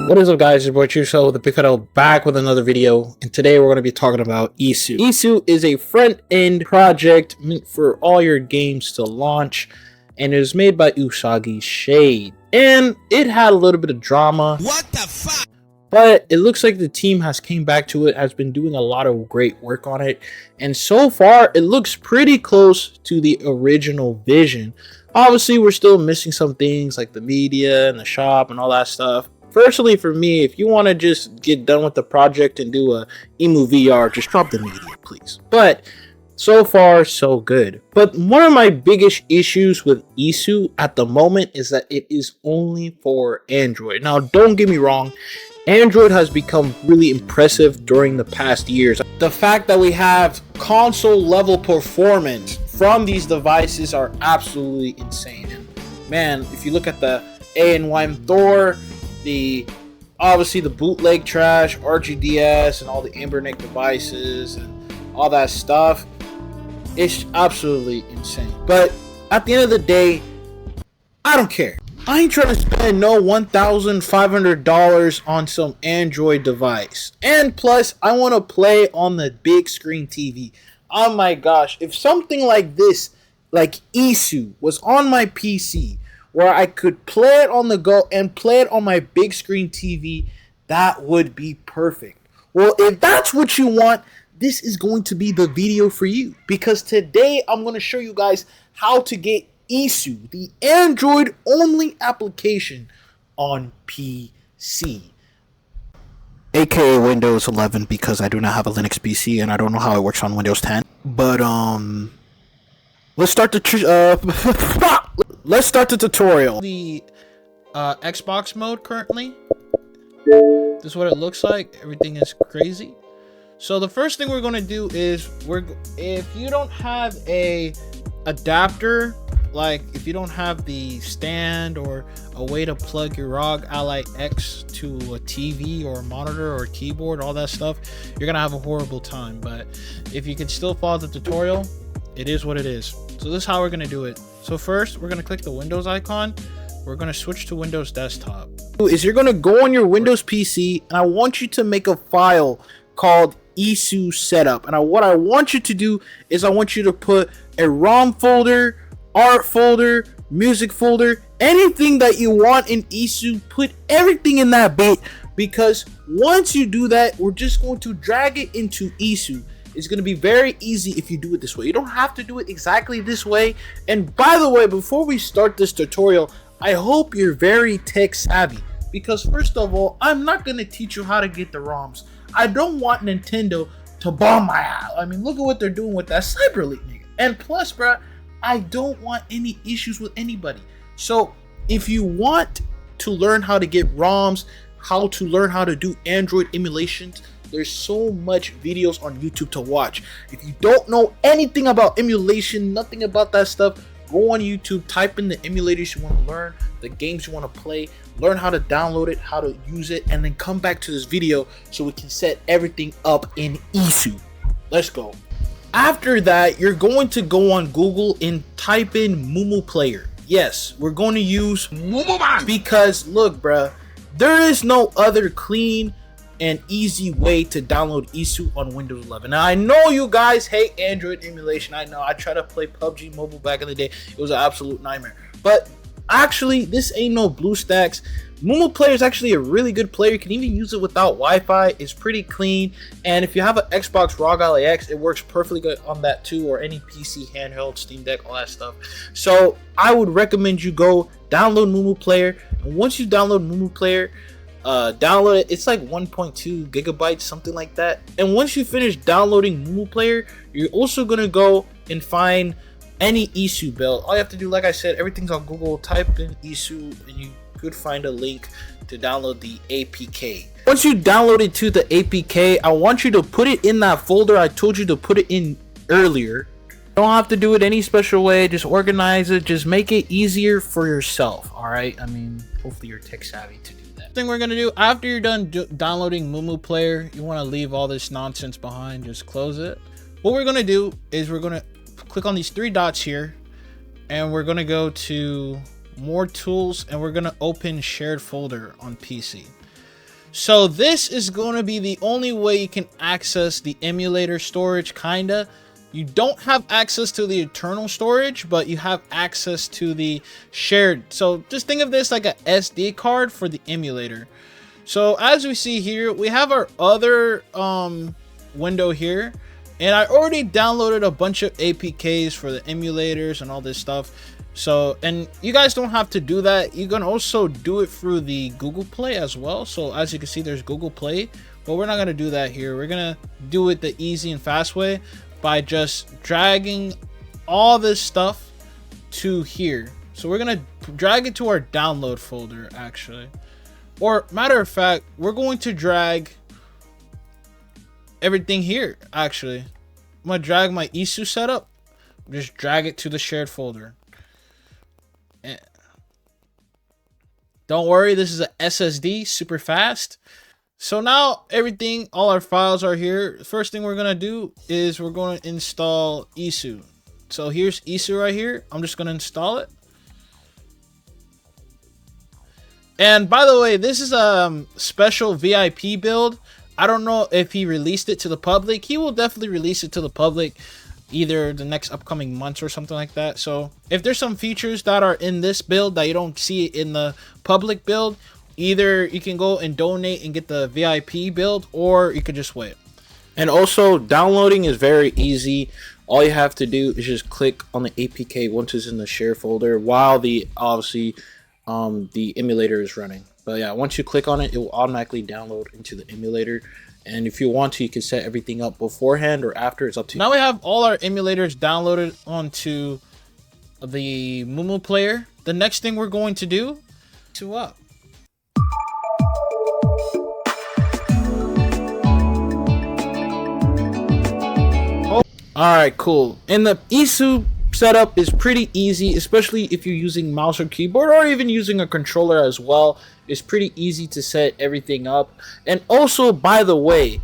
What is up, guys? It's your boy Chuso with the Big Cuddle back with another video, and today we're going to be talking about IISU. IISU is a front-end project meant for all your games to launch, and it was made by Usagi Shade. And it had a little bit of drama. What the fuck? But it looks like the team has came back to it, has been doing a lot of great work on it, and so far it looks pretty close to the original vision. Obviously, we're still missing some things like the media and the shop and all that stuff. Personally, for me, if you want to just get done with the project and do a emu VR, just drop the media, please. But so far, so good. But one of my biggest issues with IISU at the moment is that it is only for Android. Now, don't get me wrong. Android has become really impressive during the past years. The fact that we have console level performance from these devices are absolutely insane. And man, if you look at the A&Y Thor, obviously the bootleg trash, RGDS, and all the Amberneck devices and all that stuff, it's absolutely insane. But at the end of the day, I don't care. I ain't trying to spend no $1,500 on some Android device. And plus, I want to play on the big screen TV. Oh my gosh, if something like this, like IISU, was on my PC, where I could play it on the go and play it on my big screen TV, that would be perfect. Well, if that's what you want, this is going to be the video for you. Because today, I'm going to show you guys how to get IISU, the Android-only application on PC, aka Windows 11, because I do not have a Linux PC and I don't know how it works on Windows 10. But let's start the tutorial. The Xbox mode currently. This is what it looks like. Everything is crazy. So the first thing we're going to do is if you don't have a adapter, like if you don't have the stand or a way to plug your ROG Ally X to a TV or a monitor or a keyboard, all that stuff, you're gonna have a horrible time. But if you can still follow the tutorial, it is what it is. So this is how we're gonna do it. So first, we're gonna click the Windows icon. We're gonna switch to Windows Desktop. Is you're gonna go on your Windows PC, and I want you to make a file called IISU setup. And what I want you to do is I want you to put a ROM folder, art folder, music folder, anything that you want in IISU, put everything in that bit, because once you do that, we're just going to drag it into IISU. It's going to be very easy if you do it this way. You don't have to do it exactly this way. And by the way, before we start this tutorial, I hope you're very tech savvy, because first of all, I'm not going to teach you how to get the ROMs. I don't want Nintendo to bomb my house. I mean, look at what they're doing with that Cyber League, nigga. And plus, bruh, I don't want any issues with anybody. So if you want to learn how to get ROMs, how to learn how to do Android emulations, there's so much videos on YouTube to watch. If you don't know anything about emulation, nothing about that stuff, go on YouTube, type in the emulators you want to learn, the games you want to play, learn how to download it, how to use it, and then come back to this video so we can set everything up in IISU. Let's go. After that, you're going to go on Google and type in Mumu Player. Yes, we're going to use Mumu because look, bruh, there is no other clean and easy way to download IISU on Windows 11. Now, I know you guys hate Android emulation. I know. I tried to play PUBG Mobile back in the day. It was an absolute nightmare. But actually, this ain't no BlueStacks. Mumu Player is actually a really good player. You can even use it without Wi-Fi. It's pretty clean. And if you have an Xbox ROG Ally X, it works perfectly good on that too, or any PC, handheld, Steam Deck, all that stuff. So I would recommend you go download Mumu Player. And once you download Mumu Player, download it. It's like 1.2 gigabytes, something like that. And once you finish downloading Mumu Player, you're also going to go and find any IISU build. All you have to do, like I said, everything's on Google. Type in IISU and you could find a link to download the APK. Once you download it to the APK, I want you to put it in that folder I told you to put it in earlier. You don't have to do it any special way. Just organize it. Just make it easier for yourself. All right. I mean, hopefully you're tech savvy to do that. Thing we're gonna do after you're done downloading Mumu Player, you want to leave all this nonsense behind. Just close it. What we're gonna do is we're gonna click on these three dots here, and we're gonna go to more tools, and we're gonna open shared folder on PC. So this is going to be the only way you can access the emulator storage, kinda. You don't have access to the internal storage, but you have access to the shared. So just think of this like a SD card for the emulator. So as we see here, we have our other window here, and I already downloaded a bunch of APKs for the emulators and all this stuff. So, and you guys don't have to do that. You can also do it through the Google Play as well. So as you can see, there's Google Play, but we're not going to do that here. We're going to do it the easy and fast way by just dragging all this stuff to here. So we're going to drag it to our download folder, actually. Or matter of fact, we're going to drag everything here, actually. I'm going to drag my IISU setup, just drag it to the shared folder. Don't worry, this is a SSD, super fast. So now everything, all our files are here. First thing we're gonna do is we're going to install IISU. So here's IISU right here. I'm just gonna install it. And by the way, this is a special VIP build. I don't know if he released it to the public. He will definitely release it to the public, either the next upcoming months or something like that. So if there's some features that are in this build that you don't see in the public build, either you can go and donate and get the VIP build, or you could just wait. And also, downloading is very easy. All you have to do is just click on the APK once it's in the share folder while the obviously the emulator is running. But yeah, once you click on it, it will automatically download into the emulator. And if you want to, you can set everything up beforehand or after. It's up to you. Now we have all our emulators downloaded onto the Mumu Player. The next thing we're going to do is up. Alright, cool. And the IISU setup is pretty easy, especially if you're using mouse or keyboard, or even using a controller as well. It's pretty easy to set everything up. And also, by the way,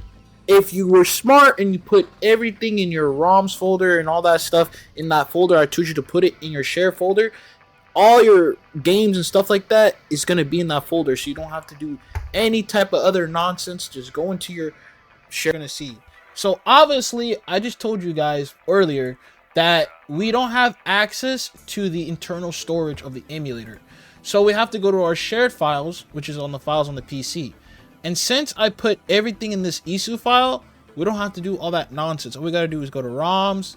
if you were smart and you put everything in your ROMs folder and all that stuff in that folder, I told you to put it in your share folder, all your games and stuff like that is going to be in that folder, so you don't have to do any type of other nonsense. Just go into your share. Going to see. So obviously, I just told you guys earlier that we don't have access to the internal storage of the emulator. So we have to go to our shared files, which is on the files on the PC. And since I put everything in this IISU file, we don't have to do all that nonsense. All we got to do is go to ROMs,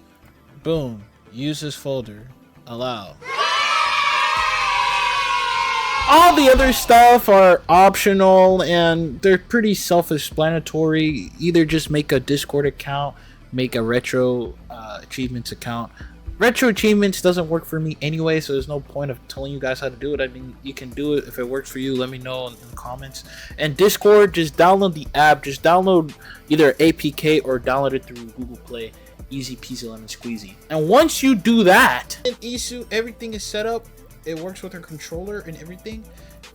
boom, use this folder, allow. All the other stuff are optional and they're pretty self-explanatory. Either just make a Discord account, make a retro achievements account. Retro achievements doesn't work for me anyway, so there's no point of telling you guys how to do it. I mean, you can do it if it works for you. Let me know in the comments. And Discord, just download the app. Just download either APK or download it through Google Play. Easy peasy lemon squeezy. And once you do that, in IISU, everything is set up. It works with our controller and everything,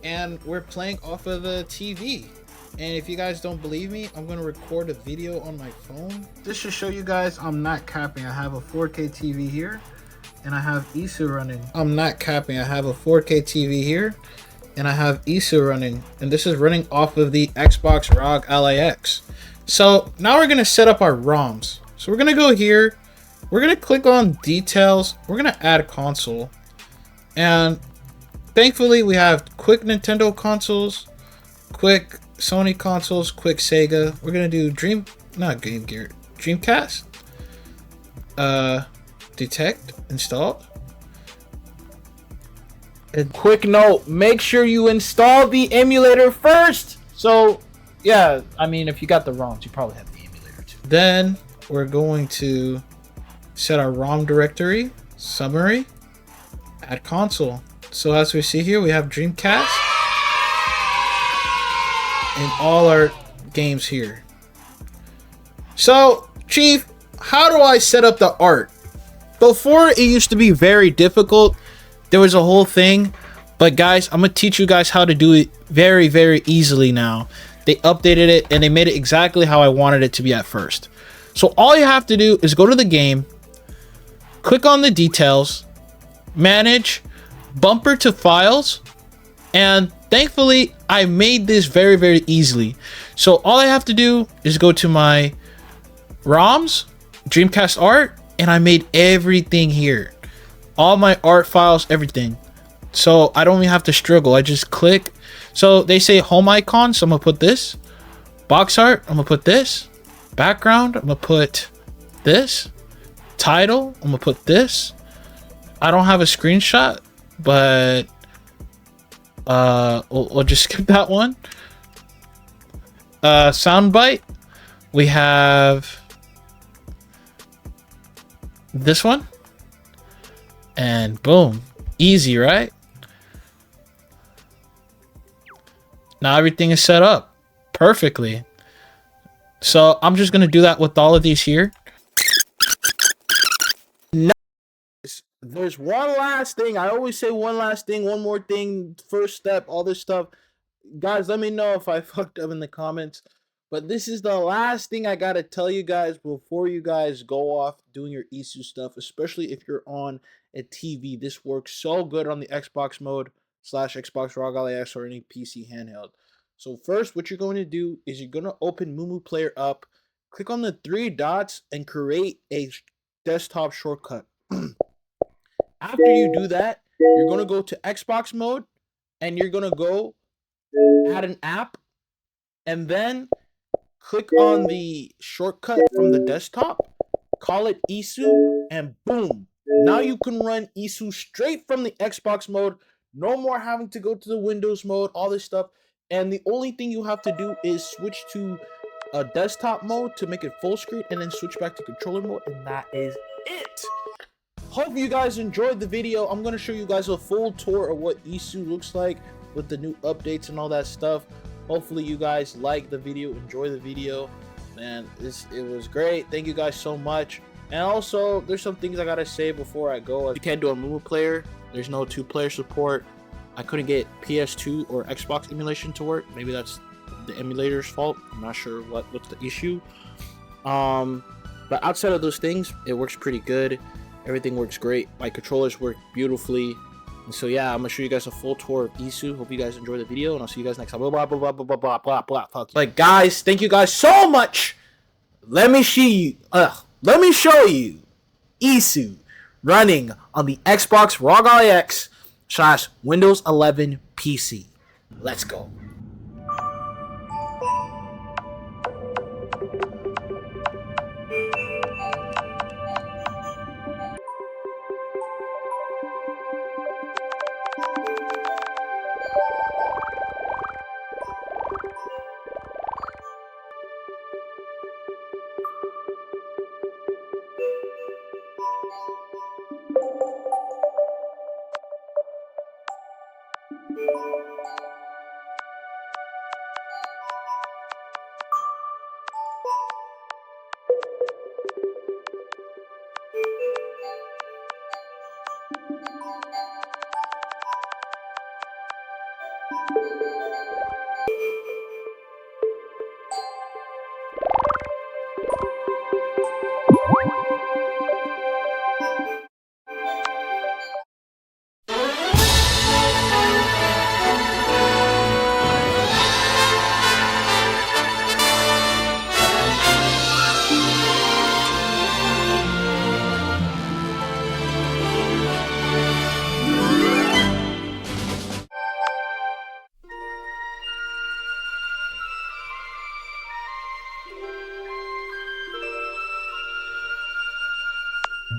and we're playing off of the TV. And if you guys don't believe me, I'm gonna record a video on my phone just to show you guys I'm not capping. I have a 4K TV here and I have IISU running. I'm not capping. I have a 4K TV here and I have IISU running, and this is running off of the Xbox ROG Ally X. So now we're gonna set up our ROMs. So we're gonna go here, we're gonna click on details, we're gonna add console. And thankfully we have quick Nintendo consoles, quick Sony consoles, quick Sega. We're gonna do Dreamcast. Detect, installed. And quick note, make sure you install the emulator first. So yeah, I mean, if you got the ROMs, you probably have the emulator too. Then we're going to set our ROM directory, summary, add console. So as we see here, we have Dreamcast and all our games here. So Chief, how do I set up the art? Before, it used to be very difficult. There was a whole thing, but guys, I'm gonna teach you guys how to do it very, very easily now. They updated it and they made it exactly how I wanted it to be at first. So all you have to do is go to the game, click on the details, manage, bumper to files, and thankfully, I made this very, very easily. So all I have to do is go to my ROMs, Dreamcast art, and I made everything here. All my art files, everything. So I don't even have to struggle. I just click. So they say home icon, so I'm gonna put this. Box art, I'm gonna put this. Background, I'm gonna put this. Title, I'm gonna put this. I don't have a screenshot, but we'll just skip that one. Soundbite, we have this one, and boom, easy, right? Now everything is set up perfectly. So I'm just gonna do that with all of these here. There's one last thing. I always say one last thing, one more thing, first step, all this stuff. Guys, let me know if I fucked up in the comments. But this is the last thing I gotta tell you guys before you guys go off doing your IISU stuff, especially if you're on a TV. This works so good on the Xbox mode / Xbox ROG Ally X or any PC handheld. So first, what you're going to do is you're gonna open Mumu Player up, click on the 3 dots, and create a desktop shortcut. After you do that, you're going to go to Xbox mode and you're going to go add an app and then click on the shortcut from the desktop, call it IISU, and boom. Now you can run IISU straight from the Xbox mode. No more having to go to the Windows mode, all this stuff. And the only thing you have to do is switch to a desktop mode to make it full screen and then switch back to controller mode, and that is it. Hope you guys enjoyed the video. I'm going to show you guys a full tour of what IISU looks like with the new updates and all that stuff. Hopefully you guys like the video, enjoy the video. Man, it was great. Thank you guys so much. And also, there's some things I got to say before I go. You can't do a Mumu Player. There's no 2-player support. I couldn't get PS2 or Xbox emulation to work. Maybe that's the emulator's fault. I'm not sure what's the issue. But outside of those things, it works pretty good. Everything works great. My controllers work beautifully. And so yeah, I'm gonna show you guys a full tour of IISU. Hope you guys enjoy the video, and I'll see you guys next time. Blah blah blah blah blah blah blah blah. But guys, thank you guys so much. Let me show you IISU running on the Xbox ROG Ally X / Windows 11 PC. Let's go.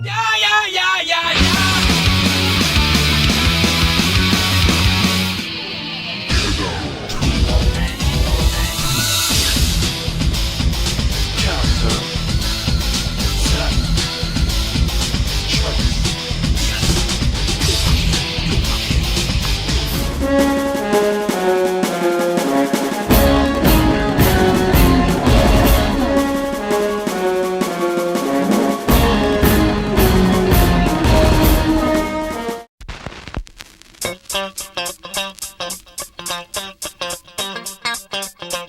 Yeah.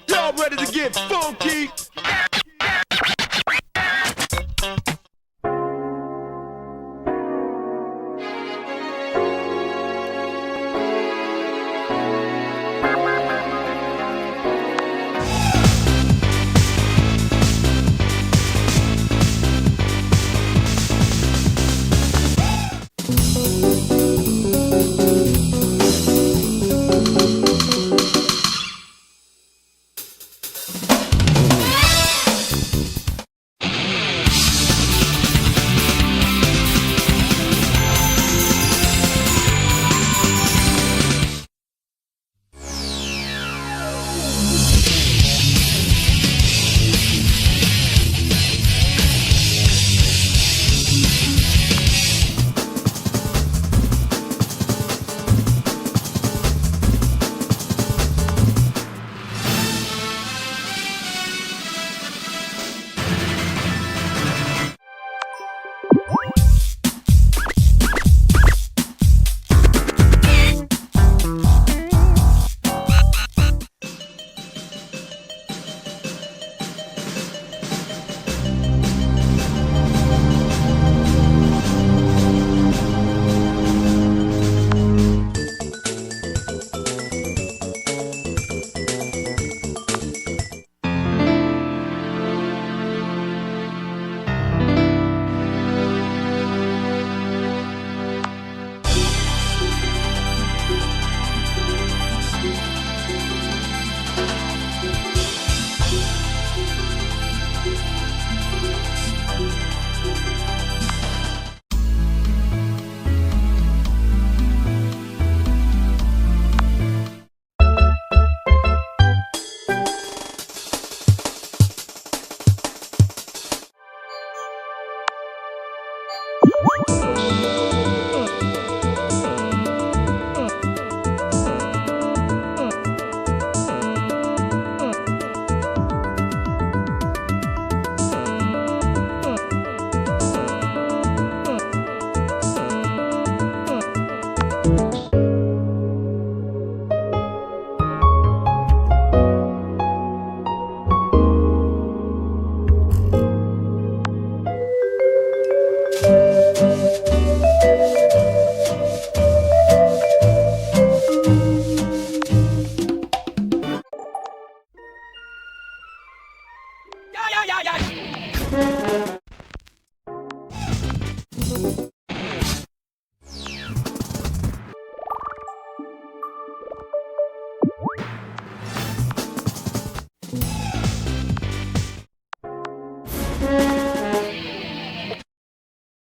Y'all ready to get funky?